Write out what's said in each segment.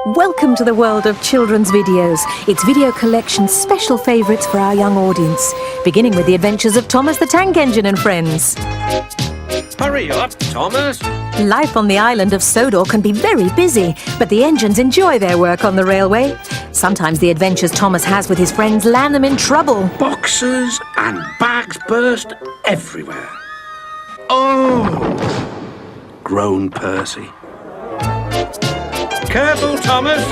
Welcome to the world of children's videos. It's video collection special favourites for our young audience, beginning with the adventures of Thomas the Tank Engine and friends. Hurry up, Thomas! Life on the island of Sodor can be very busy, but the engines enjoy their work on the railway. Sometimes the adventures Thomas has with his friends land them in trouble. Boxes and bags burst everywhere. Oh! Groaned Percy. Careful, Thomas!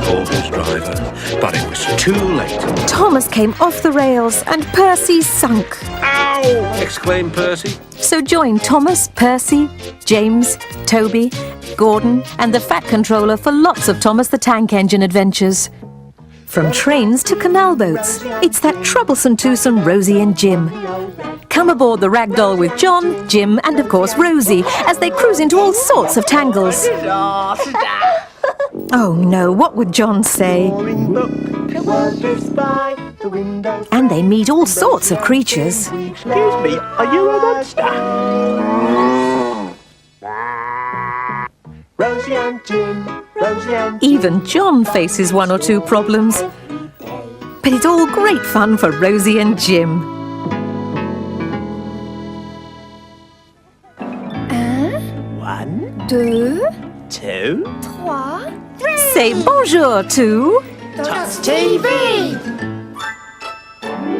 Called his driver, but it was too late. Thomas came off the rails and Percy sunk. Ow! Exclaimed Percy. So join Thomas, Percy, James, Toby, Gordon and the Fat Controller for lots of Thomas the Tank Engine adventures. From trains to canal boats, it's that troublesome twosome Rosie and Jim. Come aboard the ragdoll with John, Jim and of course Rosie as they cruise into all sorts of tangles. Oh no, what would John say? And they meet all sorts of creatures. Excuse me, are you a monster? Rosie and Jim, Rosie and Jim. Even John faces one or two problems. But it's all great fun for Rosie and Jim. One, Deux, two, trois. Say bonjour to... Tots TV!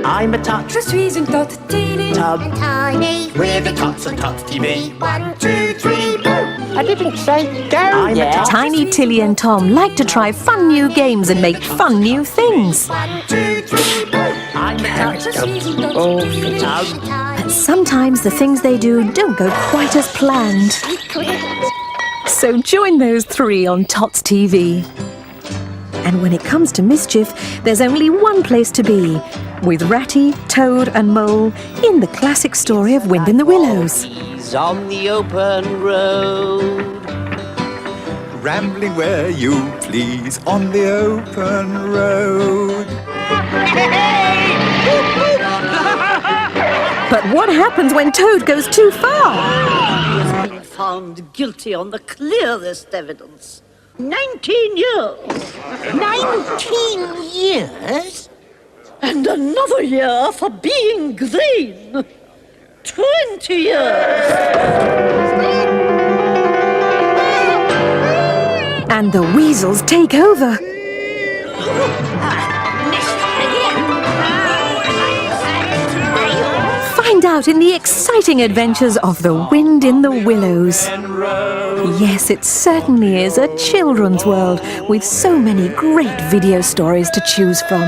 I'm a tot. Je suis une tot télé. Tub. Tiny. We're the Tots on Tots TV. 1, 2, 3, boom. I didn't say go I'm yet. a tot. Tiny Tilly and Tom like to try fun new games and make fun new things. 1, 2, 3, boom. I'm a tot. Je suis une tot Oh, télé. tub. But sometimes the things they do don't go quite as planned. So join those three on Tots TV. And when it comes to mischief, there's only one place to be, with Ratty, Toad and Mole in the classic story of Wind in the Willows. He's on the open road. Rambling where you please on the open road. But what happens when Toad goes too far? He has been found guilty on the clearest evidence. 19 years. 19 years? And another year for being green. 20 years. And the weasels take over. Find out in the exciting adventures of the Wind in the Willows. Yes, it certainly is a children's world with so many great video stories to choose from.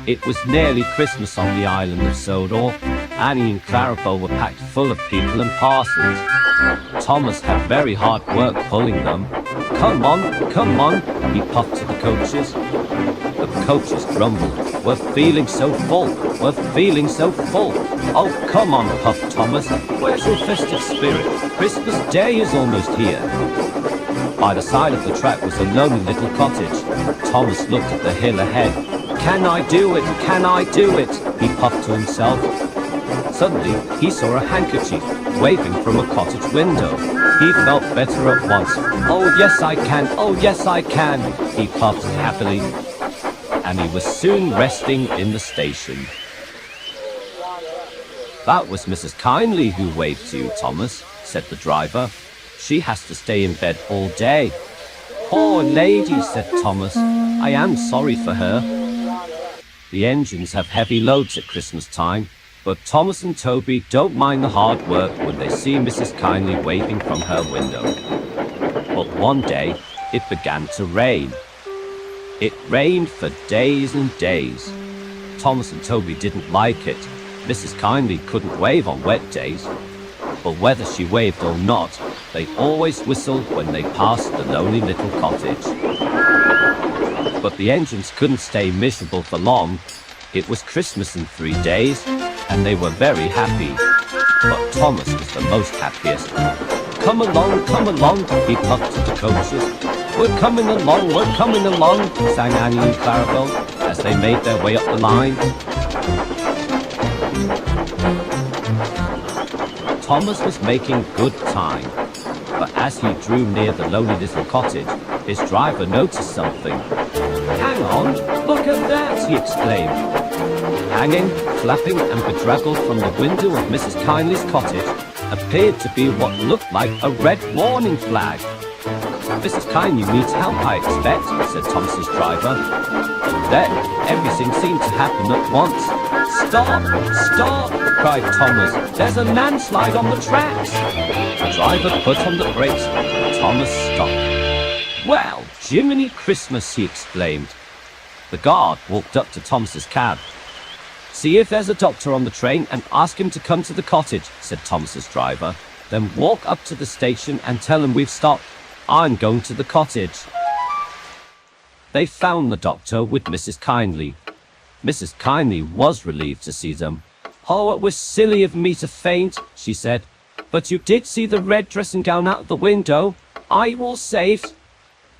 It was nearly Christmas on the island of Sodor. Annie and Clarabelle were packed full of people and parcels. Thomas had very hard work pulling them. Come on, he puffed to the coaches. The coaches grumbled. We're feeling so full, we're feeling so full. Oh, come on, puffed Thomas. Where's your festive spirit? Christmas Day is almost here. By the side of the track was a lonely little cottage. Thomas looked at the hill ahead. "Can I do it? Can I do it?" he puffed to himself. Suddenly, he saw a handkerchief waving from a cottage window. He felt better at once. "Oh yes I can, oh yes I can," he puffed happily. And he was soon resting in the station. "That was Mrs. Kyndley who waved to you, Thomas," said the driver. "She has to stay in bed all day." "Poor lady," said Thomas. "I am sorry for her." The engines have heavy loads at Christmas time, but Thomas and Toby don't mind the hard work when they see Mrs. Kyndley waving from her window. But one day, it began to rain. It rained for days and days. Thomas and Toby didn't like it. Mrs. Kyndley couldn't wave on wet days. But whether she waved or not, they always whistled when they passed the lonely little cottage. But the engines couldn't stay miserable for long. It was Christmas in 3 days, and they were very happy. But Thomas was the most happiest. Come along, he puffed to the coaches. We're coming along, sang Annie and Clarabelle as they made their way up the line. Thomas was making good time, but as he drew near the lonely little cottage, his driver noticed something. "Hang on, look at that," he exclaimed. Hanging, flapping and bedraggled from the window of Mrs. Kyndley's cottage appeared to be what looked like a red warning flag. "Mrs. Kyndley needs help, I expect," said Thomas's driver. Then everything seemed to happen at once. "Stop! Stop!" cried Thomas. "There's a landslide on the tracks!" The driver put on the brakes and Thomas stopped. "Well, Jiminy Christmas!" he exclaimed. The guard walked up to Thomas's cab. "See if there's a doctor on the train and ask him to come to the cottage," said Thomas's driver. "Then walk up to the station and tell him we've stopped. I'm going to the cottage." They found the doctor with Mrs. Kyndley. Mrs. Kyndley was relieved to see them. "Oh, it was silly of me to faint," she said. "But you did see the red dressing gown out the window. Are you all safe?"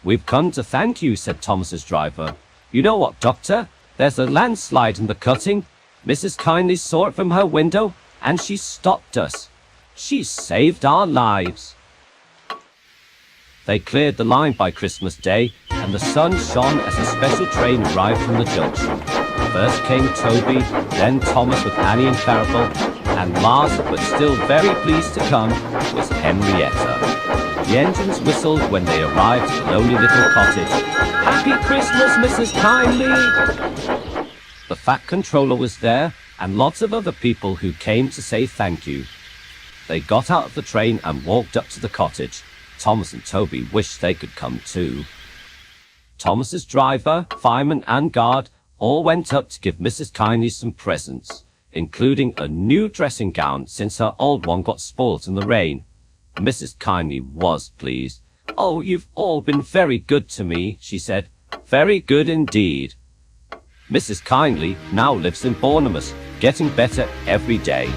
"We've come to thank you," said Thomas's driver. "You know what, doctor? There's a landslide in the cutting. Mrs. Kyndley saw it from her window, and she stopped us. She saved our lives." They cleared the line by Christmas Day, and the sun shone as a special train arrived from the junction. First came Toby, then Thomas with Annie and Clarabelle, and last, but still very pleased to come, was Henrietta. The engines whistled when they arrived at the lonely little cottage. "Happy Christmas, Mrs. Kyndley!" The Fat Controller was there, and lots of other people who came to say thank you. They got out of the train and walked up to the cottage. Thomas and Toby wished they could come too. Thomas's driver, fireman and guard all went up to give Mrs. Kyndley some presents, including a new dressing gown since her old one got spoilt in the rain. Mrs. Kyndley was pleased. "Oh, you've all been very good to me," she said. "Very good indeed." Mrs. Kyndley now lives in Bournemouth, getting better every day,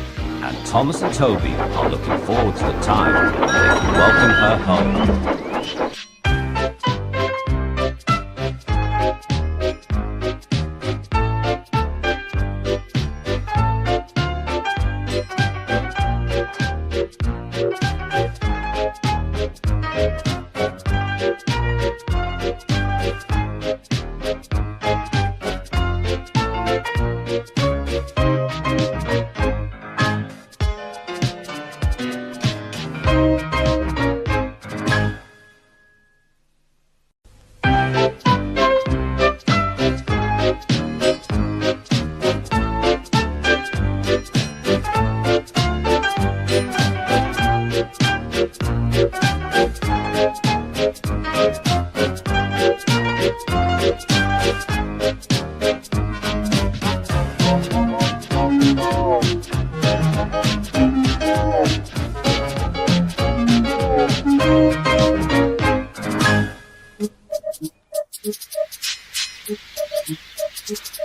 and Thomas and Toby are looking forward to the time when they can welcome her home.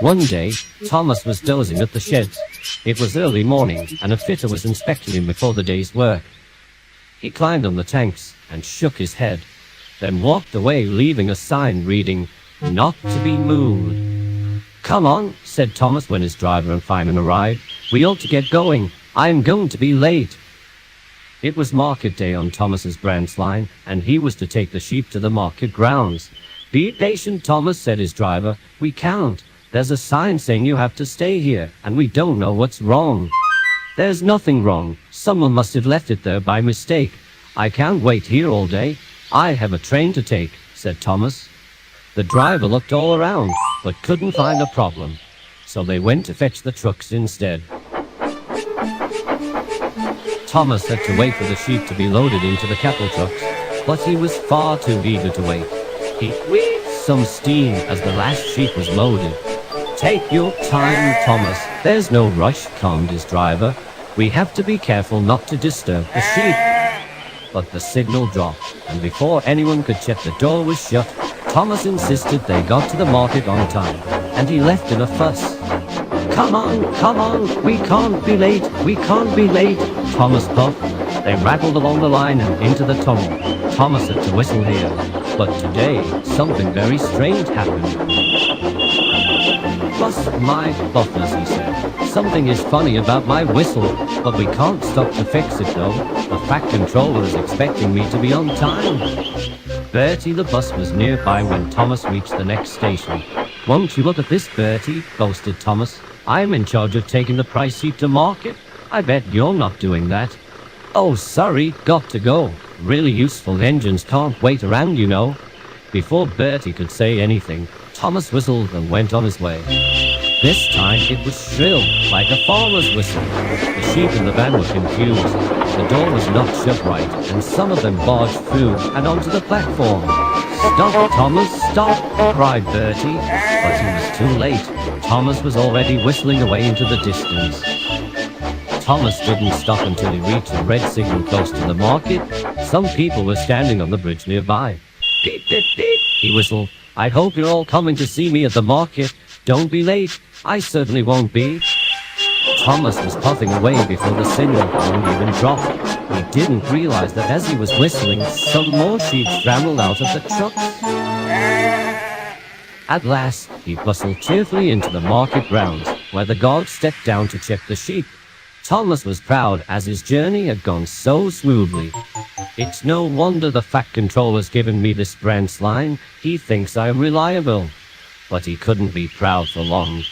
One day, Thomas was dozing at the sheds. It was early morning, and a fitter was inspecting him before the day's work. He climbed on the tanks and shook his head. then walked away, leaving a sign reading, "Not to be moved." "Come on," said Thomas when his driver and fireman arrived. "We ought to get going. I'm going to be late." It was market day on Thomas's branch line, and he was to take the sheep to the market grounds. "Be patient, Thomas," said his driver. "We can't. There's a sign saying you have to stay here, and we don't know what's wrong." "There's nothing wrong. Someone must have left it there by mistake. I can't wait here all day. I have a train to take," said Thomas. The driver looked all around, but couldn't find a problem. So they went to fetch the trucks instead. Thomas had to wait for the sheep to be loaded into the cattle trucks, but he was far too eager to wait. He wheezed some steam as the last sheep was loaded. "Take your time, Thomas. There's no rush," calmed his driver. "We have to be careful not to disturb the sheep." But the signal dropped, and before anyone could check the door was shut, Thomas insisted they got to the market on time, and he left in a fuss. Come on, we can't be late, Thomas puffed. They rattled along the line and into the tunnel. Thomas had to whistle here, but today something very strange happened. "Bust my buffers," he said. "Something is funny about my whistle, but we can't stop to fix it though. The Fat Controller is expecting me to be on time." Bertie the bus was nearby when Thomas reached the next station. "Won't you look at this, Bertie?" boasted Thomas. "I'm in charge of taking the price sheep to market. I bet you're not doing that." "Oh, sorry, got to go. Really useful engines can't wait around, you know." Before Bertie could say anything, Thomas whistled and went on his way. This time it was shrill, like a farmer's whistle. The sheep in the van were confused. The door was not shut right, and some of them barged through and onto the platform. "Stop, Thomas, stop!" cried Bertie, but he was too late. Thomas was already whistling away into the distance. Thomas didn't stop until he reached a red signal close to the market. Some people were standing on the bridge nearby. "Beep, beep, beep," he whistled. "I hope you're all coming to see me at the market. Don't be late. I certainly won't be." Thomas was puffing away before the signal horn even dropped. He didn't realize that as he was whistling, some more sheep scrambled out of the trucks. At last, he bustled cheerfully into the market grounds, where the guard stepped down to check the sheep. Thomas was proud as his journey had gone so smoothly. "It's no wonder the Fat Controller's given me this branch line. He thinks I'm reliable." But he couldn't be proud for long.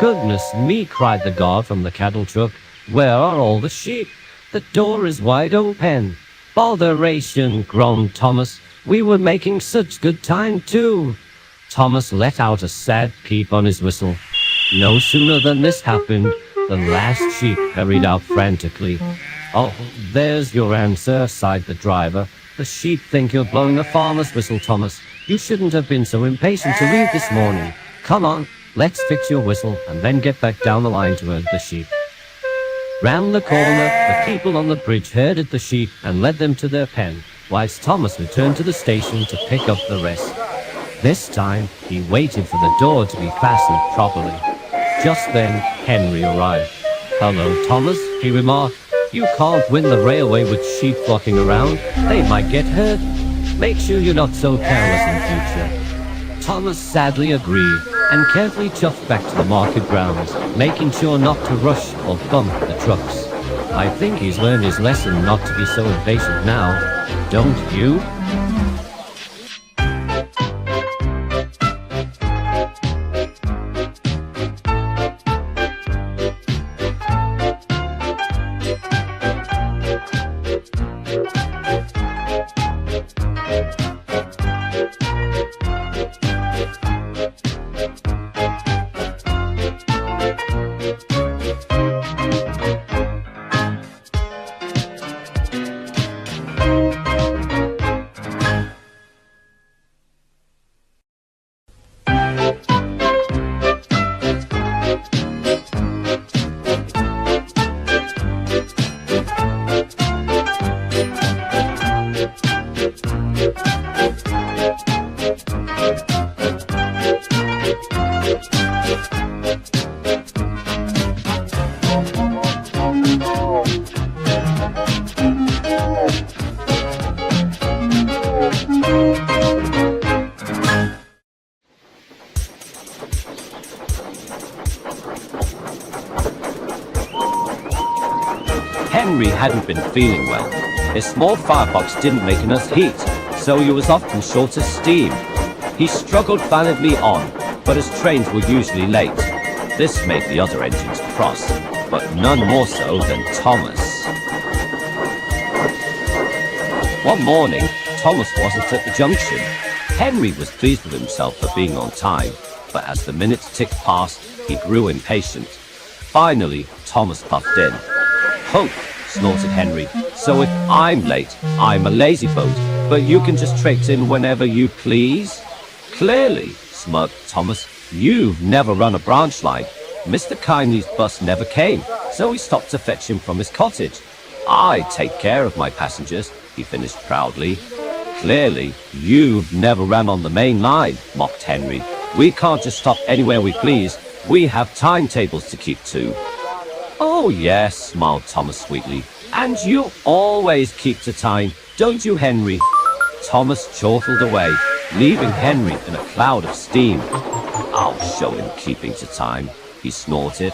"Goodness me," cried the guard from the cattle truck. "Where are all the sheep? The door is wide open." "Botheration," groaned Thomas. "We were making such good time too." Thomas let out a sad peep on his whistle. No sooner than this happened, the last sheep hurried out frantically. "Oh, there's your answer," sighed the driver. "The sheep think you're blowing a farmer's whistle, Thomas. You shouldn't have been so impatient to leave this morning. Come on, let's fix your whistle and then get back down the line to herd the sheep." Round the corner, the people on the bridge herded the sheep and led them to their pen, whilst Thomas returned to the station to pick up the rest. This time, he waited for the door to be fastened properly. Just then, Henry arrived. "Hello, Thomas," he remarked. "You can't win the railway with sheep flocking around. They might get hurt. Make sure you're not so careless in future." Thomas sadly agreed and carefully chuffed back to the market grounds, making sure not to rush or bump the trucks. I think he's learned his lesson not to be so impatient now. Don't you? Henry hadn't been feeling well. His small firebox didn't make enough heat, so he was often short of steam. He struggled valiantly on, but his trains were usually late. This made the other engines cross, but none more so than Thomas. One morning, Thomas wasn't at the junction. Henry was pleased with himself for being on time, but as the minutes ticked past, he grew impatient. Finally, Thomas puffed in. "Hope," snorted Henry, "so if I'm late, I'm a lazyboat, but you can just traipse in whenever you please?" "Clearly," smirked Thomas, "you've never run a branch line. Mr. Kyndley's bus never came, so he stopped to fetch him from his cottage. I take care of my passengers," he finished proudly. "Clearly, you've never ran on the main line," mocked Henry. "We can't just stop anywhere we please. We have timetables to keep to." "Oh yes," smiled Thomas sweetly. "And you always keep to time, don't you, Henry?" Thomas chortled away, leaving Henry in a cloud of steam. "I'll show him keeping to time," he snorted.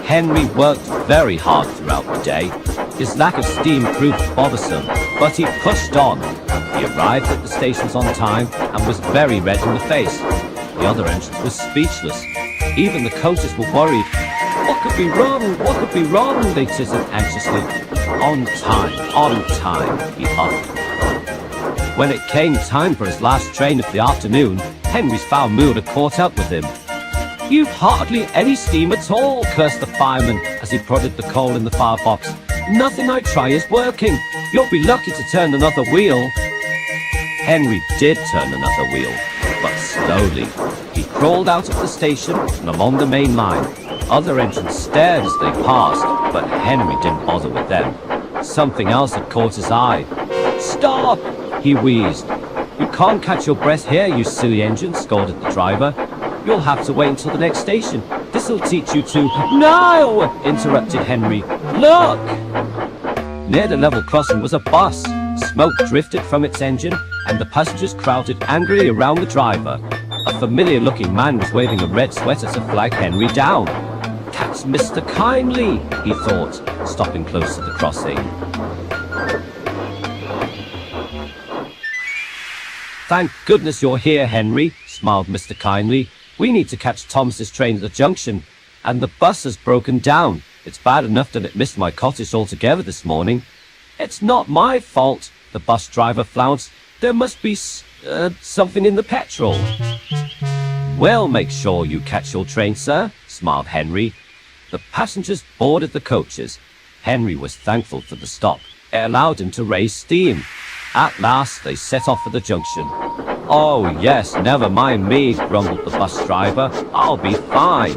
Henry worked very hard throughout the day. His lack of steam proved bothersome, but he pushed on. He arrived at the stations on time and was very red in the face. The other engines were speechless. Even the coaches were worried. "What could be wrong? What could be wrong?" they tittered anxiously. On time," he huffed. When it came time for his last train of the afternoon, Henry's foul mood had caught up with him. "You've hardly any steam at all," cursed the fireman as he prodded the coal in the firebox. "Nothing I try is working. You'll be lucky to turn another wheel." Henry did turn another wheel, but slowly. He crawled out of the station and along the main line. Other engines stared as they passed, but Henry didn't bother with them. Something else had caught his eye. "Stop!" he wheezed. "You can't catch your breath here, you silly engine," scolded the driver. "You'll have to wait until the next station. This'll teach you to—" "No!" interrupted Henry. "Look!" Near the level crossing was a bus. Smoke drifted from its engine, and the passengers crowded angrily around the driver. A familiar-looking man was waving a red sweater to flag Henry down. "That's Mr. Kyndley," he thought, stopping close to the crossing. "Thank goodness you're here, Henry," smiled Mr. Kyndley. "We need to catch Thomas's train at the junction, and the bus has broken down. It's bad enough that it missed my cottage altogether this morning." "It's not my fault," the bus driver flounced. "There must be something in the petrol." "We'll make sure you catch your train, sir," smiled Henry. The passengers boarded the coaches. Henry was thankful for the stop. It allowed him to raise steam. At last, they set off for the junction. "Oh, yes, never mind me," grumbled the bus driver. "I'll be fine."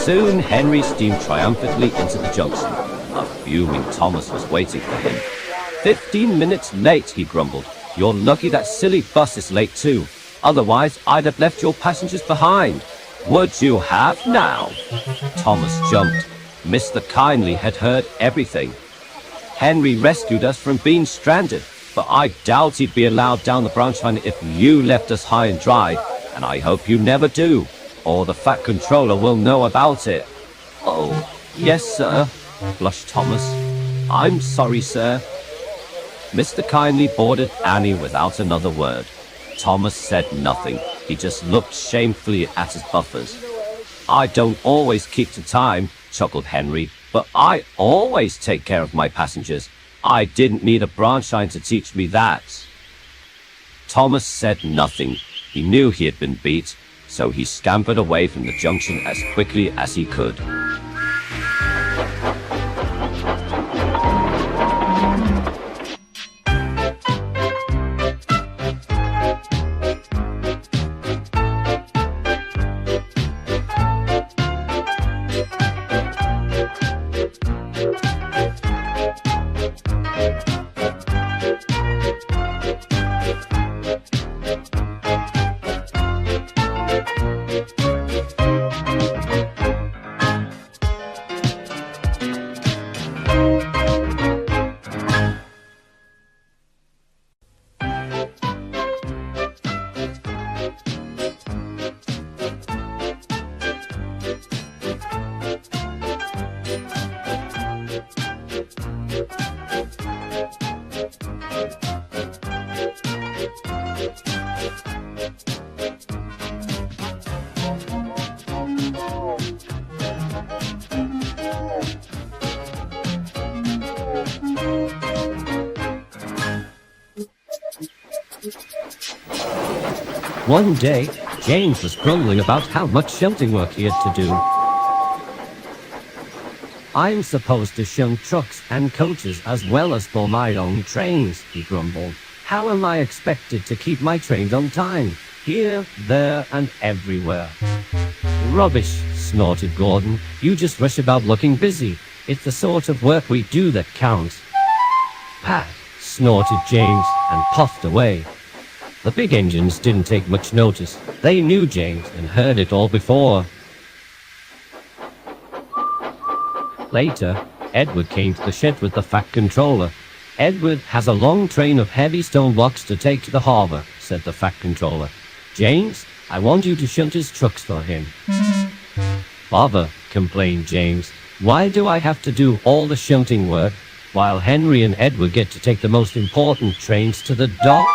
Soon, Henry steamed triumphantly into the junction. A fuming Thomas was waiting for him. 15 minutes late," he grumbled. "You're lucky that silly bus is late too. Otherwise, I'd have left your passengers behind. Would you have now?" Thomas jumped. Mr. Kyndley had heard everything. "Henry rescued us from being stranded, but I doubt he'd be allowed down the branch line if you left us high and dry, and I hope you never do, or the Fat Controller will know about it." "Oh, yes, sir," blushed Thomas. "I'm sorry, sir." Mr. Kyndley boarded Annie without another word. Thomas said nothing. He just looked shamefully at his buffers. "I don't always keep to time," chuckled Henry, "but I always take care of my passengers. I didn't need a branch line to teach me that." Thomas said nothing. He knew he had been beat, so he scampered away from the junction as quickly as he could. One day, James was grumbling about how much shunting work he had to do. I'm supposed to shunt trucks and coaches as well as for my own trains, he grumbled. How am I expected to keep my trains on time? Here, there, and everywhere. Rubbish, snorted Gordon. You just rush about looking busy. It's the sort of work we do that counts. Pat, snorted James, and puffed away. The big engines didn't take much notice. They knew James and heard it all before. Later, Edward came to the shed with the fat controller. Edward has a long train of heavy stone blocks to take to the harbor, said the fat controller. James, I want you to shunt his trucks for him. Bother, complained James. Why do I have to do all the shunting work, while Henry and Edward get to take the most important trains to the docks?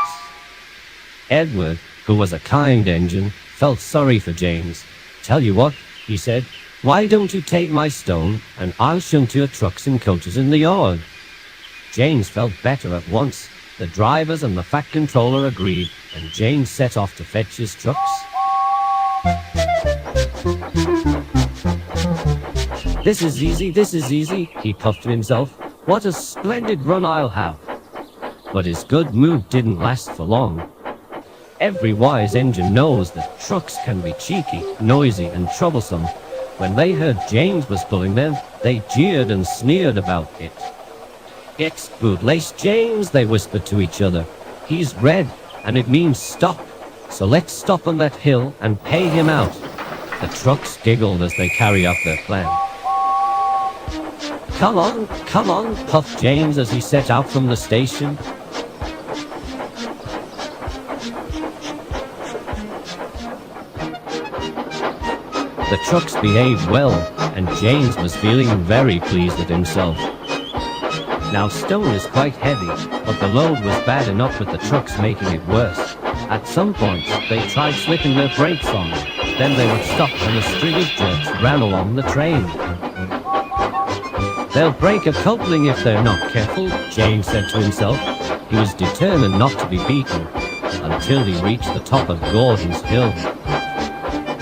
Edward, who was a kind engine, felt sorry for James. Tell you what, he said, why don't you take my stone and I'll shunt your trucks and coaches in the yard? James felt better at once. The drivers and the fat controller agreed, and James set off to fetch his trucks. This is easy, he puffed to himself. What a splendid run I'll have. But his good mood didn't last for long. Every wise engine knows that trucks can be cheeky, noisy, and troublesome. When they heard James was pulling them, they jeered and sneered about it. It's bootlace James, they whispered to each other. He's red, and it means stop. So let's stop on that hill and pay him out. The trucks giggled as they carried out their plan. Come on, puffed James as he set out from the station. The trucks behaved well, and James was feeling very pleased with himself. Now stone is quite heavy, but the load was bad enough with the trucks making it worse. At some point, they tried slipping their brakes on, then they would stop and a string of jerks ran along the train. They'll break a coupling if they're not careful, James said to himself. He was determined not to be beaten, until he reached the top of Gordon's hill.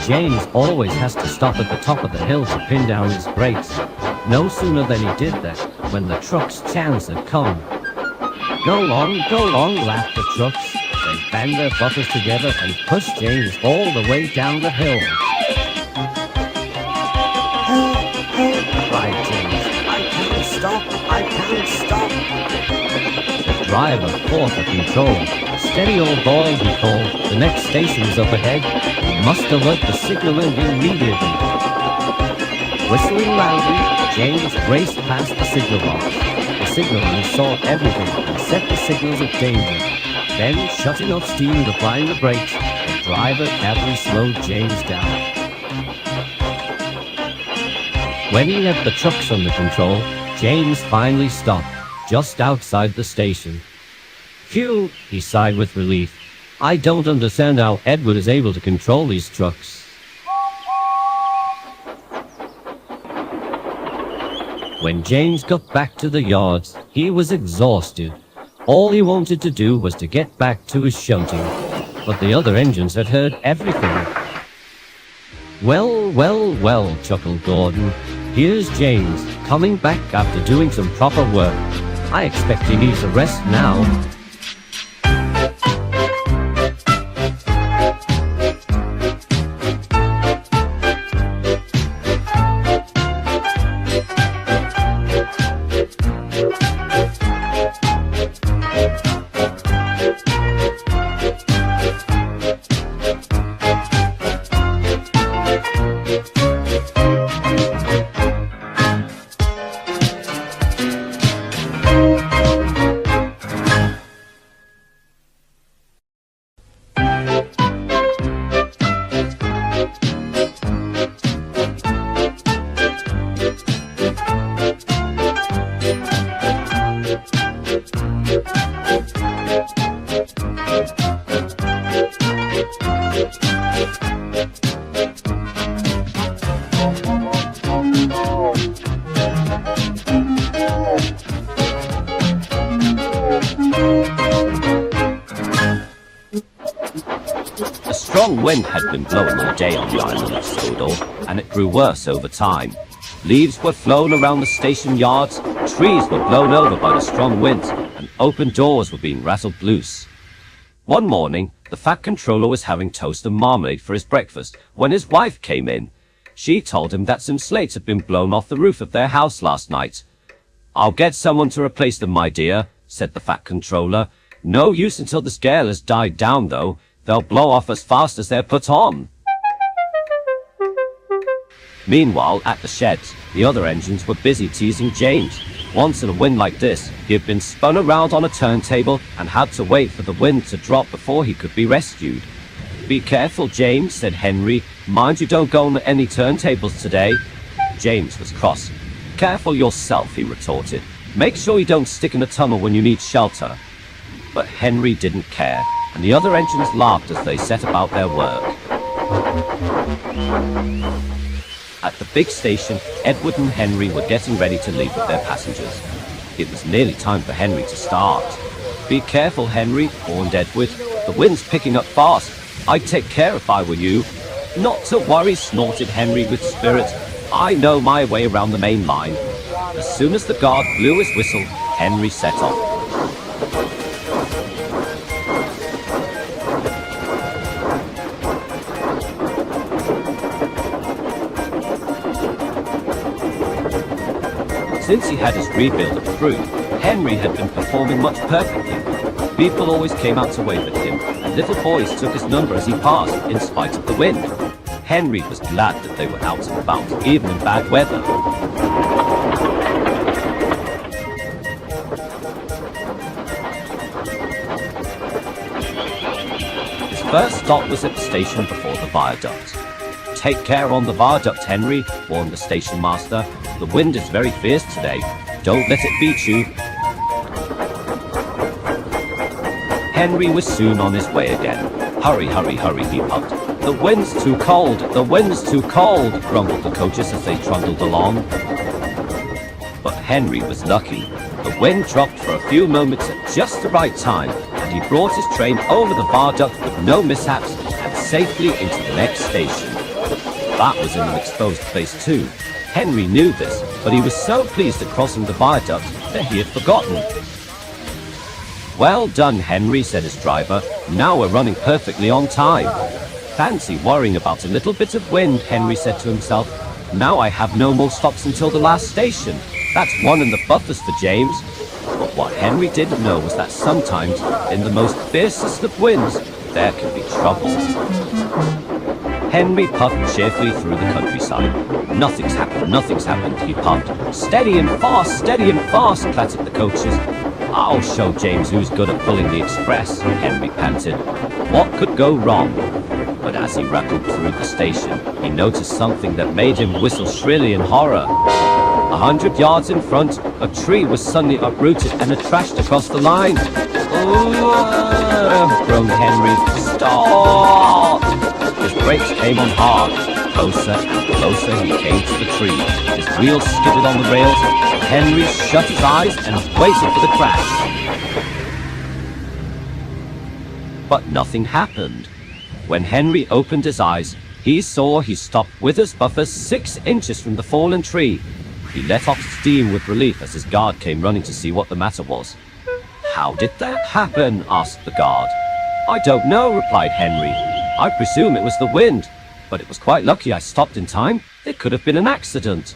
James always has to stop at the top of the hill to pin down his brakes. No sooner than he did that, when the truck's chance had come. Go on, laughed the trucks. They banged their buffers together and pushed James all the way down the hill. Help, cried James. I can't stop. The driver fought for control. Steady old boy, he called. The next station's up ahead. You must alert the signaller immediately. Whistling loudly, James raced past the signal box. The signaller saw everything and set the signals of danger. Then, shutting off steam and applying the brakes, the driver carefully slowed James down. When he had the trucks under control, James finally stopped, just outside the station. Phew, he sighed with relief. I don't understand how Edward is able to control these trucks. When James got back to the yards, he was exhausted. All he wanted to do was to get back to his shunting, but the other engines had heard everything. Well, chuckled Gordon. Here's James, coming back after doing some proper work. I expect he needs a rest now. strong wind had been blowing all day on the island of Sodor, and it grew worse over time. Leaves were flown around the station yards, trees were blown over by the strong winds, and open doors were being rattled loose. One morning, the Fat Controller was having toast and marmalade for his breakfast when his wife came in. She told him that some slates had been blown off the roof of their house last night. "I'll get someone to replace them, my dear," said the Fat Controller. "No use until this gale has died down, though. They'll blow off as fast as they're put on." Meanwhile, at the sheds, the other engines were busy teasing James. Once in a wind like this, he had been spun around on a turntable and had to wait for the wind to drop before he could be rescued. "Be careful, James," said Henry. "Mind you don't go on any turntables today." James was cross. "Careful yourself," he retorted. "Make sure you don't stick in a tunnel when you need shelter." But Henry didn't care, and the other engines laughed as they set about their work. At the big station, Edward and Henry were getting ready to leave with their passengers. It was nearly time for Henry to start. "Be careful, Henry," warned Edward. "The wind's picking up fast. I'd take care if I were you." "Not to worry," snorted Henry with spirit. "I know my way around the main line." As soon as the guard blew his whistle, Henry set off. Since he had his rebuild approved, Henry had been performing much perfectly. People always came out to wave at him, and little boys took his number as he passed, in spite of the wind. Henry was glad that they were out and about, even in bad weather. His first stop was at the station before the viaduct. "Take care on the viaduct, Henry," warned the station master. "The wind is very fierce today. Don't let it beat you." Henry was soon on his way again. "Hurry, hurry, hurry," he puffed. "The wind's too cold, the wind's too cold," grumbled the coaches as they trundled along. But Henry was lucky. The wind dropped for a few moments at just the right time, and he brought his train over the viaduct with no mishaps and safely into the next station. That was in an exposed place too. Henry knew this, but he was so pleased at crossing the viaduct that he had forgotten. "Well done, Henry," said his driver. "Now we're running perfectly on time." "Fancy worrying about a little bit of wind," Henry said to himself. "Now I have no more stops until the last station. That's one in the buffers for James." But what Henry didn't know was that sometimes, in the most fiercest of winds, there can be trouble. Henry puffed cheerfully through the countryside. "Nothing's happened," he puffed. Steady and fast, clattered the coaches. "I'll show James who's good at pulling the express," Henry panted. What could go wrong? But as he rattled through the station, he noticed something that made him whistle shrilly in horror. 100 yards in front, a tree was suddenly uprooted and had trashed across the line. "Oh!" groaned Henry. "Stop!" His brakes came on hard. Closer and closer he came to the tree. His wheels skidded on the rails. Henry shut his eyes and waited for the crash. But nothing happened. When Henry opened his eyes, he saw he stopped with his buffers 6 inches from the fallen tree. He let off steam with relief as his guard came running to see what the matter was. "How did that happen?" asked the guard. "I don't know," replied Henry. "I presume it was the wind, but it was quite lucky I stopped in time. It could have been an accident."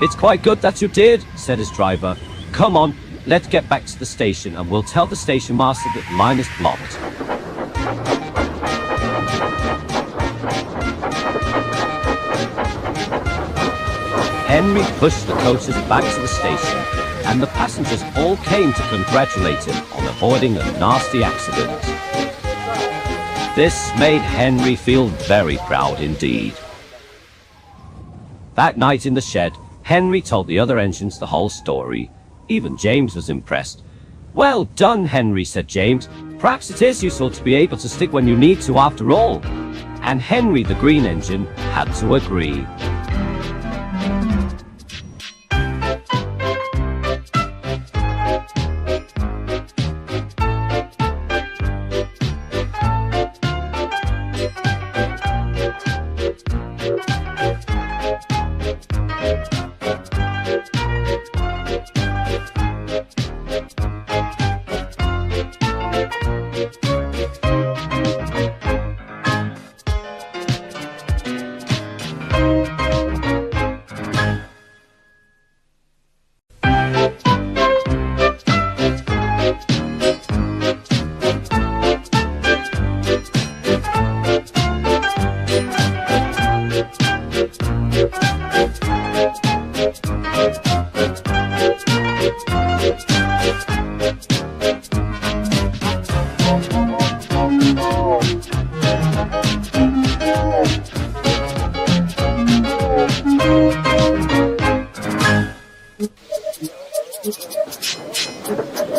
"It's quite good that you did," said his driver. "Come on, let's get back to the station and we'll tell the station master that the line is blocked." Henry pushed the coaches back to the station, and the passengers all came to congratulate him on avoiding a nasty accident. This made Henry feel very proud indeed. That night in the shed, Henry told the other engines the whole story. Even James was impressed. "Well done, Henry," said James. "Perhaps it is useful to be able to stick when you need to after all." And Henry, the green engine, had to agree.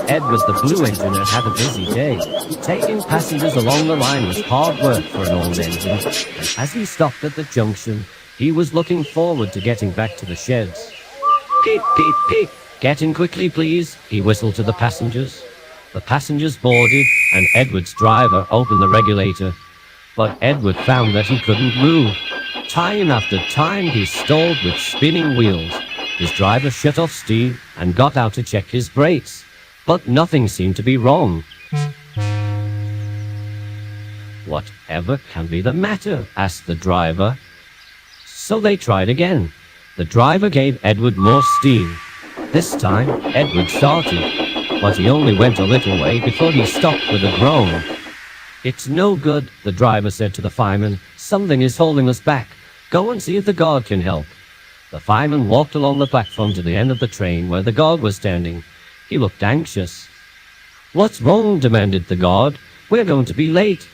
Edward the Blue Engineer had a busy day. Taking passengers along the line was hard work for an old engine, and as he stopped at the junction, he was looking forward to getting back to the sheds. Peep, peep, peep! Get in quickly, please, he whistled to the passengers. The passengers boarded, and Edward's driver opened the regulator. But Edward found that he couldn't move. Time after time he stalled with spinning wheels. His driver shut off steam and got out to check his brakes. But nothing seemed to be wrong. Whatever can be the matter? Asked the driver. So they tried again. The driver gave Edward more steam. This time, Edward started, but he only went a little way before he stopped with a groan. It's no good, the driver said to the fireman. Something is holding us back. Go and see if the guard can help. The fireman walked along the platform to the end of the train where the guard was standing. He looked anxious. What's wrong? Demanded the guard. We're going to be late.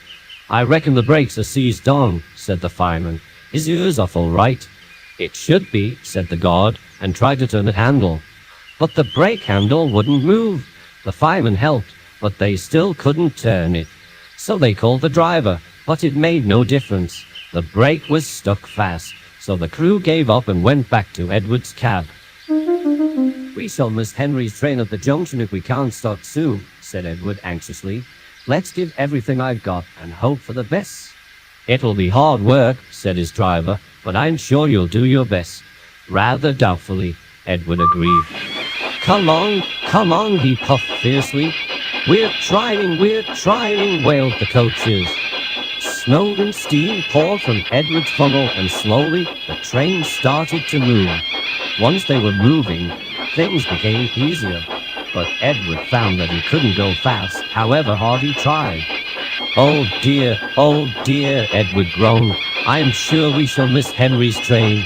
I reckon the brakes are seized on, said the fireman. His ears off all right. It should be, said the guard, and tried to turn the handle. But the brake handle wouldn't move. The fireman helped, but they still couldn't turn it. So they called the driver, but it made no difference. The brake was stuck fast, so the crew gave up and went back to Edward's cab. We shall miss Henry's train at the junction if we can't start soon, said Edward anxiously. Let's give everything I've got and hope for the best. It'll be hard work, said his driver, but I'm sure you'll do your best. Rather doubtfully, Edward agreed. Come on, he puffed fiercely. We're trying, wailed the coaches. Smoke and steam poured from Edward's funnel, and slowly the train started to move. Once they were moving, things became easier. But Edward found that he couldn't go fast, however hard he tried. Oh dear, Edward groaned. I'm sure we shall miss Henry's train.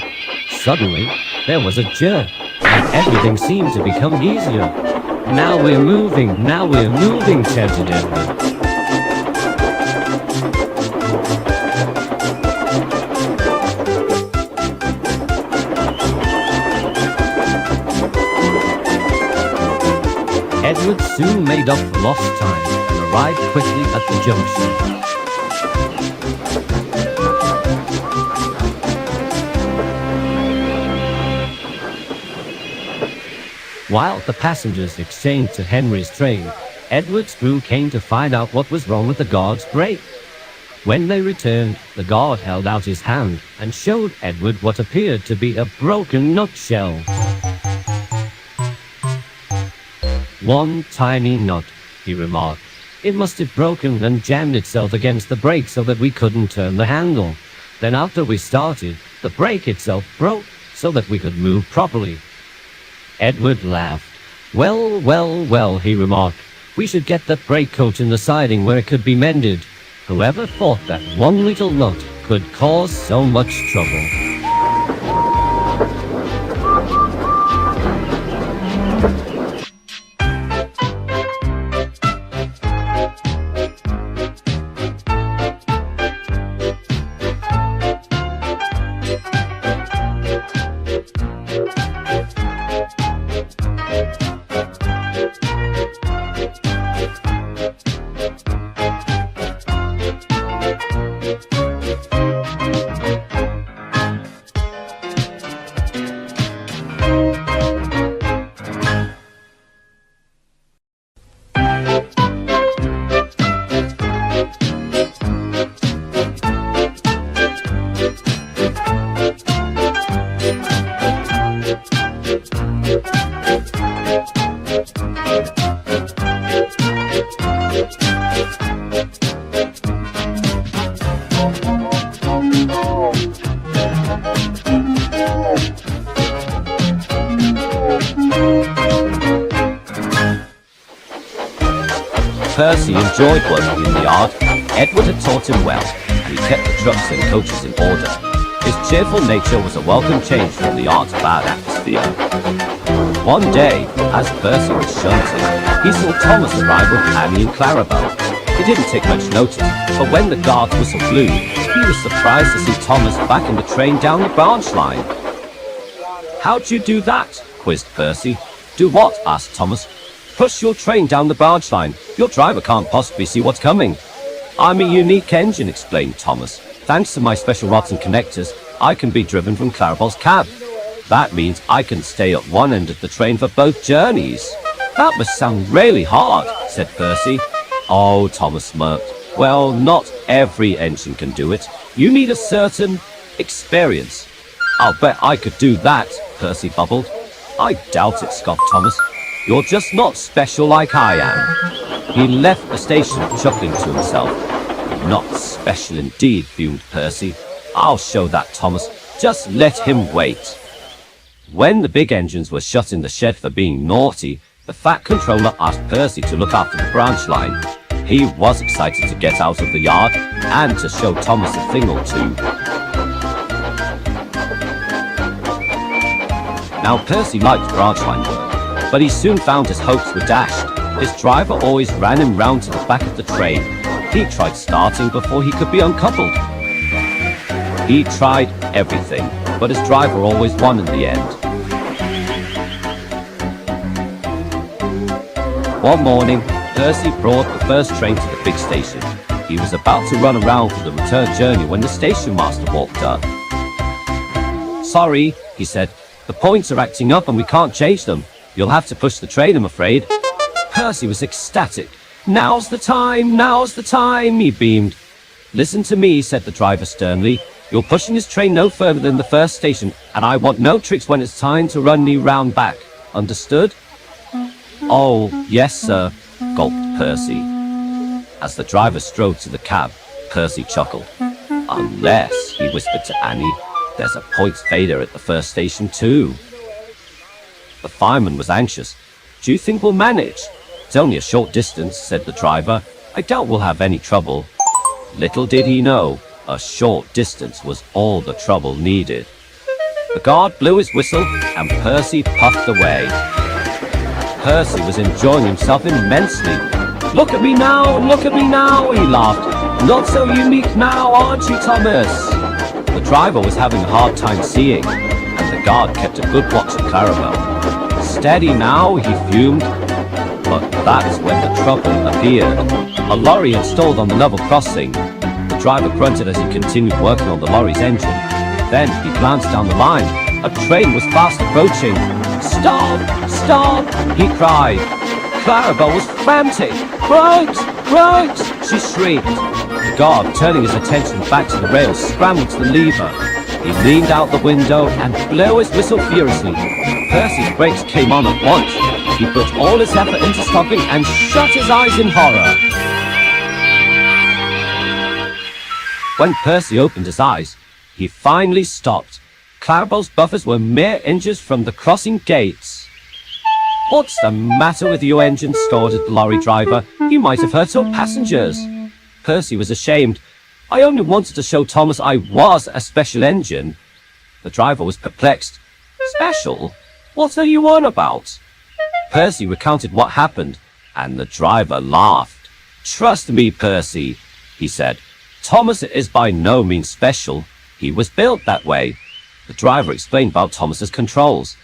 Suddenly, there was a jerk, and everything seemed to become easier. Now we're moving, shouted Edward. Edward soon made up for lost time and arrived quickly at the junction. While the passengers exchanged to Henry's train, Edward's crew came to find out what was wrong with the guard's brake. When they returned, the guard held out his hand and showed Edward what appeared to be a broken nutshell. One tiny nut, he remarked. It must have broken and jammed itself against the brake so that we couldn't turn the handle. Then after we started, the brake itself broke so that we could move properly. Edward laughed. Well, he remarked. We should get that brake coat in the siding where it could be mended. Whoever thought that one little nut could cause so much trouble? Percy enjoyed working in the yard. Edward had taught him well, and he kept the trucks and coaches in order. His cheerful nature was a welcome change from the yard's bad atmosphere. healthier. One day, as Percy was shunting, he saw Thomas arrive with Annie and Clarabelle. He didn't take much notice, but when the guard's whistle blew, he was surprised to see Thomas back in the train down the branch line. "How'd you do that?" quizzed Percy. "Do what?" asked Thomas. "Push your train down the branch line. Your driver can't possibly see what's coming." "I'm a unique engine," explained Thomas. "Thanks to my special rods and connectors, I can be driven from Clarabelle's cab. That means I can stay at one end of the train for both journeys." "That must sound really hard," said Percy. Oh, Thomas smirked. "Well, not every engine can do it. You need a certain experience." "I'll bet I could do that," Percy bubbled. "I doubt it," scoffed Thomas. "You're just not special like I am." He left the station chuckling to himself. "Not special indeed," fumed Percy. "I'll show that, Thomas. Just let him wait." When the big engines were shut in the shed for being naughty, the Fat Controller asked Percy to look after the branch line. He was excited to get out of the yard and to show Thomas a thing or two. Now Percy liked branch line work, but he soon found his hopes were dashed. His driver always ran him round to the back of the train. He tried starting before he could be uncoupled. He tried everything, but his driver always won in the end. One morning, Percy brought the first train to the big station. He was about to run around for the return journey when the station master walked up. "Sorry," he said, "the points are acting up and we can't change them. You'll have to push the train, I'm afraid." Percy was ecstatic. Now's the time, he beamed. "Listen to me," said the driver sternly. "You're pushing this train no further than the first station, and I want no tricks when it's time to run me round back. Understood?" "Oh, yes, sir," gulped Percy. As the driver strode to the cab, Percy chuckled. "Unless," he whispered to Annie, "there's a points failure at the first station too." The fireman was anxious. "Do you think we'll manage?" "It's only a short distance," said the driver. "I doubt we'll have any trouble." Little did he know, a short distance was all the trouble needed. The guard blew his whistle and Percy puffed away. Percy was enjoying himself immensely. Look at me now, he laughed. "Not so unique now, aren't you, Thomas?" The driver was having a hard time seeing, and the guard kept a good watch of Clarabelle. "Steady now," he fumed. But that's when the trouble appeared. A lorry had stalled on the level crossing. The driver grunted as he continued working on the lorry's engine. Then he glanced down the line. A train was fast approaching. "Stop! Stop!" he cried. Clarabelle was frantic. Brakes! She shrieked. The guard, turning his attention back to the rails, scrambled to the lever. He leaned out the window and blew his whistle furiously. Percy's brakes came on at once. He put all his effort into stopping and shut his eyes in horror. When Percy opened his eyes, he finally stopped. Clarabelle's buffers were mere inches from the crossing gates. "What's the matter with your engine?" scolded the lorry driver. "You might have hurt some passengers." Percy was ashamed. "I only wanted to show Thomas I was a special engine." The driver was perplexed. "Special? What are you on about?" Percy recounted what happened, and the driver laughed. "Trust me, Percy," he said. "Thomas is by no means special. He was built that way." The driver explained about Thomas's controls.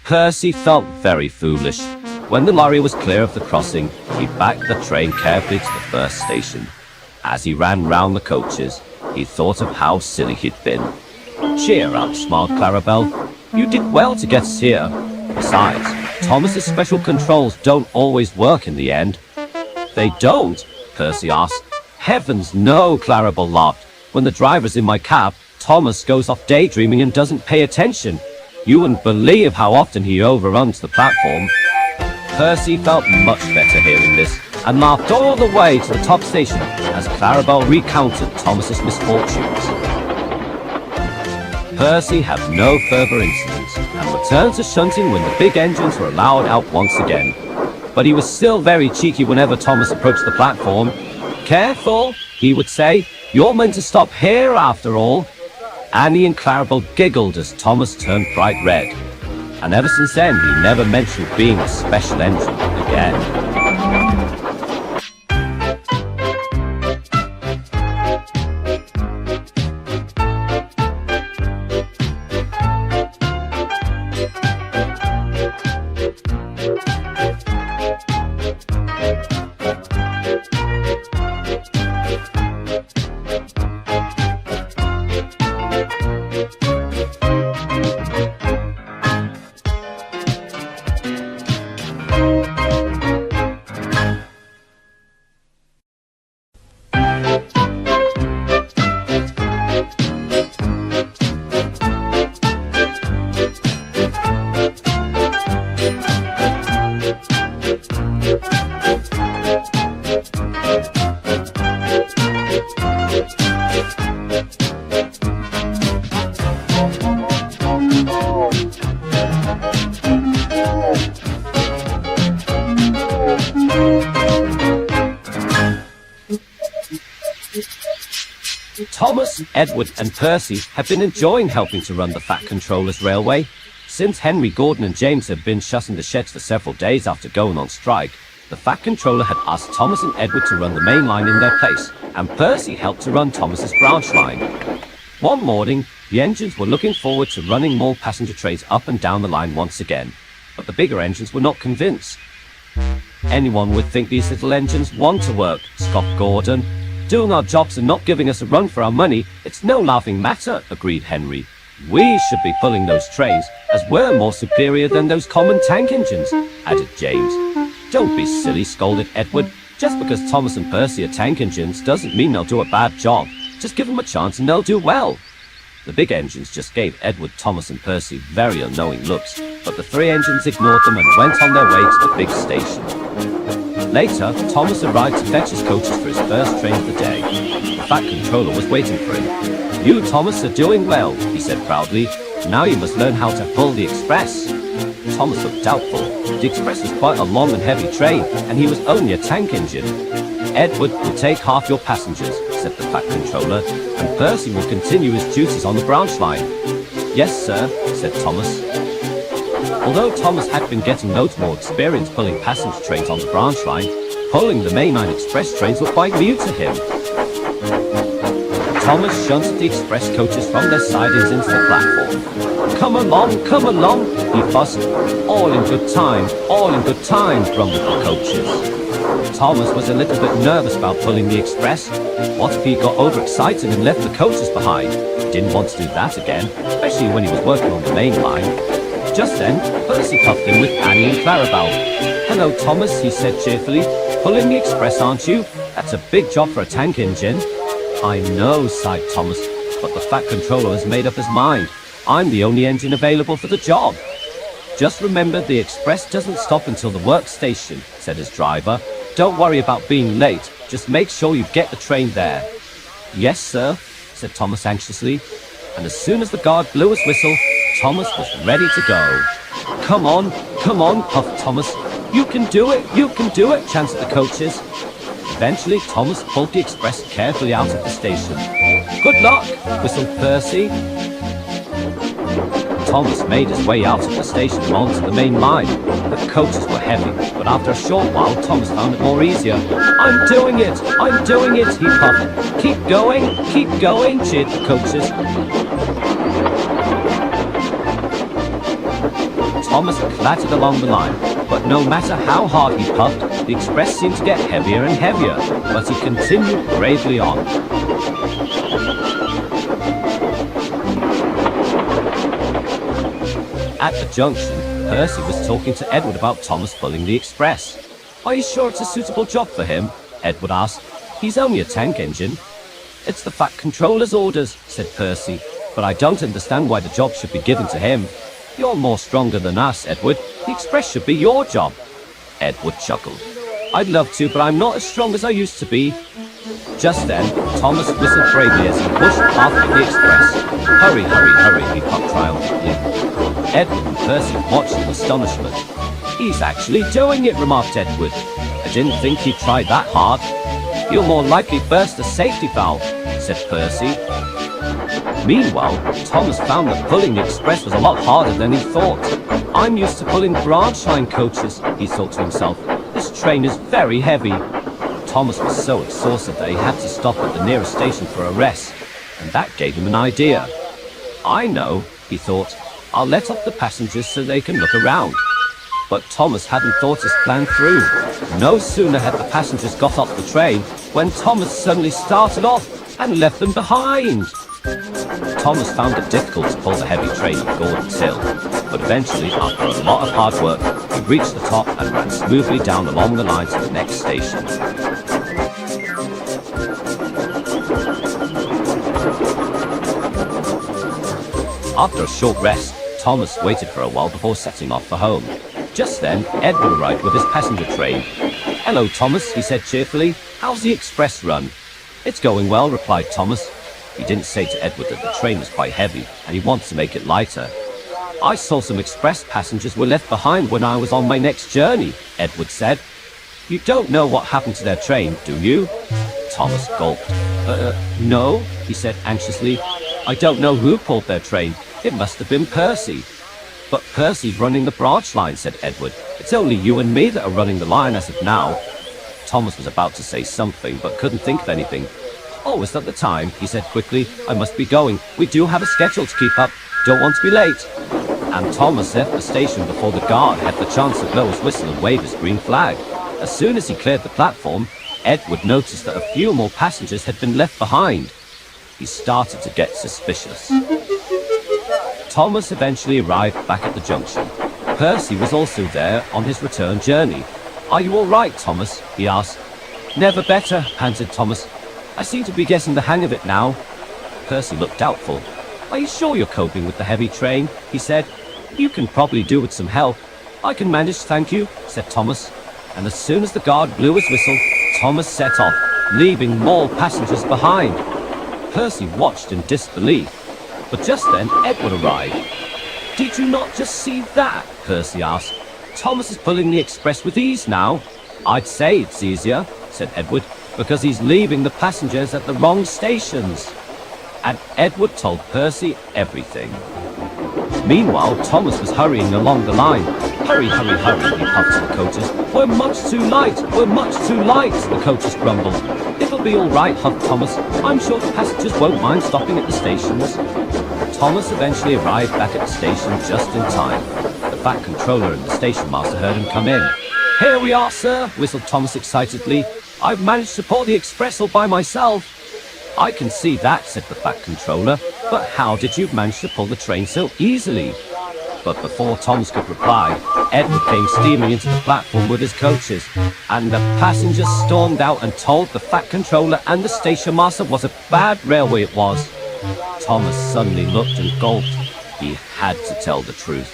Percy felt very foolish. When the lorry was clear of the crossing, he backed the train carefully to the first station. As he ran round the coaches, he thought of how silly he'd been. "Cheer up," smiled Clarabelle. "You did well to get us here. Besides, Thomas's special controls don't always work in the end." "They don't?" Percy asked. "Heavens no," Clarabelle laughed. "When the driver's in my cab, Thomas goes off daydreaming and doesn't pay attention. You wouldn't believe how often he overruns the platform." Percy felt much better hearing this and laughed all the way to the top station as Clarabelle recounted Thomas's misfortunes. Percy had no further incidents and returned to shunting when the big engines were allowed out once again. But he was still very cheeky whenever Thomas approached the platform. "Careful," he would say. "You're meant to stop here after all." Annie and Clarabelle giggled as Thomas turned bright red. And ever since then, he never mentioned being a special engine again. Thomas, Edward and Percy have been enjoying helping to run the Fat Controller's railway. Since Henry, Gordon and James have been shut in the sheds for several days after going on strike, the Fat Controller had asked Thomas and Edward to run the main line in their place, and Percy helped to run Thomas's branch line. One morning, the engines were looking forward to running more passenger trains up and down the line once again, but the bigger engines were not convinced. Anyone would think these little engines want to work, scoffed Gordon. Doing our jobs and not giving us a run for our money, it's no laughing matter, agreed Henry. We should be pulling those trains, as we're more superior than those common tank engines, added James. Don't be silly, scolded Edward. Just because Thomas and Percy are tank engines doesn't mean they'll do a bad job. Just give them a chance and they'll do well. The big engines just gave Edward, Thomas and Percy very unknowing looks, but the three engines ignored them and went on their way to the big station. Later, Thomas arrived to fetch his coaches for his first train of the day. The Fat Controller was waiting for him. You, Thomas, are doing well, he said proudly. Now you must learn how to pull the express. Thomas looked doubtful. The express was quite a long and heavy train, and he was only a tank engine. Edward will take half your passengers, said the Fat Controller, and Percy will continue his duties on the branch line. Yes, sir, said Thomas. Although Thomas had been getting loads more experience pulling passenger trains on the branch line, pulling the mainline express trains were quite new to him. Thomas shunted the express coaches from their sidings into the platform. Come along, he fussed. All in good time, grumbled the coaches. Thomas was a little bit nervous about pulling the express. What if he got overexcited and left the coaches behind? He didn't want to do that again, especially when he was working on the main line. Just then, Percy puffed in with Annie and Clarabelle. Hello, Thomas, he said cheerfully. Pulling the express, aren't you? That's a big job for a tank engine. I know, sighed Thomas, but the Fat Controller has made up his mind. I'm the only engine available for the job. Just remember, the express doesn't stop until the workstation, said his driver. Don't worry about being late. Just make sure you get the train there. Yes, sir, said Thomas anxiously. And as soon as the guard blew his whistle, Thomas was ready to go. Come on, puffed Thomas. You can do it, chanted the coaches. Eventually, Thomas pulled the express carefully out of the station. Good luck, whistled Percy. Thomas made his way out of the station and onto the main line. The coaches were heavy, but after a short while, Thomas found it more easier. I'm doing it, he puffed. Keep going, cheered the coaches. Thomas clattered along the line, but no matter how hard he puffed, the express seemed to get heavier and heavier, but he continued bravely on. At the junction, Percy was talking to Edward about Thomas pulling the express. Are you sure it's a suitable job for him? Edward asked. He's only a tank engine. It's the Fat Controller's orders, said Percy, but I don't understand why the job should be given to him. You're more stronger than us, Edward. The express should be your job. Edward chuckled. I'd love to, but I'm not as strong as I used to be. Just then, Thomas whistled bravely as he pushed after the express. Hurry, he puffed triumphantly. Edward and Percy watched in astonishment. He's actually doing it, remarked Edward. I didn't think he'd try that hard. You'll more likely burst a safety valve, said Percy. Meanwhile, Thomas found that pulling the express was a lot harder than he thought. I'm used to pulling branch line coaches, he thought to himself. This train is very heavy. Thomas was so exhausted that he had to stop at the nearest station for a rest, and that gave him an idea. I know, he thought, I'll let off the passengers so they can look around. But Thomas hadn't thought his plan through. No sooner had the passengers got off the train when Thomas suddenly started off and left them behind. Thomas found it difficult to pull the heavy train up Gordon's Hill, but eventually, after a lot of hard work, he reached the top and ran smoothly down along the line to the next station. After a short rest, Thomas waited for a while before setting off for home. Just then, Edward arrived with his passenger train. "Hello, Thomas," he said cheerfully. "How's the express run?" "It's going well," replied Thomas. He didn't say to Edward that the train was quite heavy, and he wanted to make it lighter. "I saw some express passengers were left behind when I was on my next journey," Edward said. "You don't know what happened to their train, do you?" Thomas gulped. No, he said anxiously. "I don't know who pulled their train. It must have been Percy." "But Percy's running the branch line," said Edward. "It's only you and me that are running the line as of now." Thomas was about to say something, but couldn't think of anything. "Oh, is that the time?" he said quickly. "I must be going. We do have a schedule to keep up. Don't want to be late." And Thomas left the station before the guard had the chance to blow his whistle and wave his green flag. As soon as he cleared the platform, Edward noticed that a few more passengers had been left behind. He started to get suspicious. Thomas eventually arrived back at the junction. Percy was also there on his return journey. "Are you all right, Thomas?" he asked. "Never better," panted Thomas. "I seem to be getting the hang of it now." Percy looked doubtful. "Are you sure you're coping with the heavy train?" he said. "You can probably do with some help." "I can manage, thank you," said Thomas. And as soon as the guard blew his whistle, Thomas set off, leaving more passengers behind. Percy watched in disbelief. But just then, Edward arrived. "Did you not just see that?" Percy asked. "Thomas is pulling the express with ease now." "I'd say it's easier," said Edward, "because he's leaving the passengers at the wrong stations." And Edward told Percy everything. Meanwhile, Thomas was hurrying along the line. "Hurry, hurry, hurry," he puffed to the coaches. "We're much too light, we're much too light," the coaches grumbled. "It'll be all right," huffed Thomas. "I'm sure the passengers won't mind stopping at the stations." Thomas eventually arrived back at the station just in time. The fat controller and the station master heard him come in. "Here we are, sir," whistled Thomas excitedly. "I've managed to pull the express all by myself." "I can see that," said the fat controller. "But how did you manage to pull the train so easily?" But before Thomas could reply, Edward came steaming into the platform with his coaches, and the passengers stormed out and told the fat controller and the station master what a bad railway it was. Thomas suddenly looked and gulped. He had to tell the truth.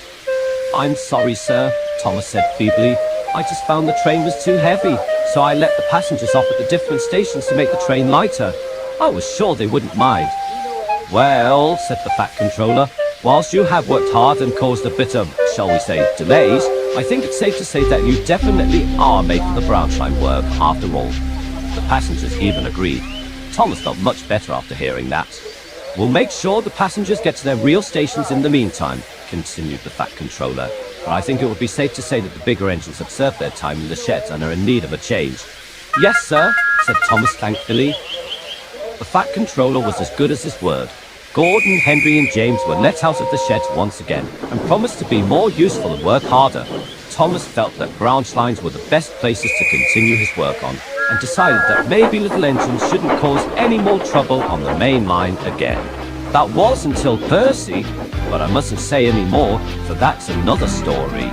"I'm sorry, sir," Thomas said feebly. "I just found the train was too heavy, so I let the passengers off at the different stations to make the train lighter. I was sure they wouldn't mind." "Well," said the fat controller, "whilst you have worked hard and caused a bit of, shall we say, delays, I think it's safe to say that you definitely are made for the branch line work after all." The passengers even agreed. Thomas felt much better after hearing that. "We'll make sure the passengers get to their real stations in the meantime," continued the fat controller. "But I think it would be safe to say that the bigger engines have served their time in the sheds and are in need of a change." "Yes, sir," said Thomas thankfully. The fat controller was as good as his word. Gordon, Henry and James were let out of the sheds once again and promised to be more useful and work harder. Thomas felt that branch lines were the best places to continue his work on, and decided that maybe little engines shouldn't cause any more trouble on the main line again. That was until Percy, but I mustn't say any more, for that's another story.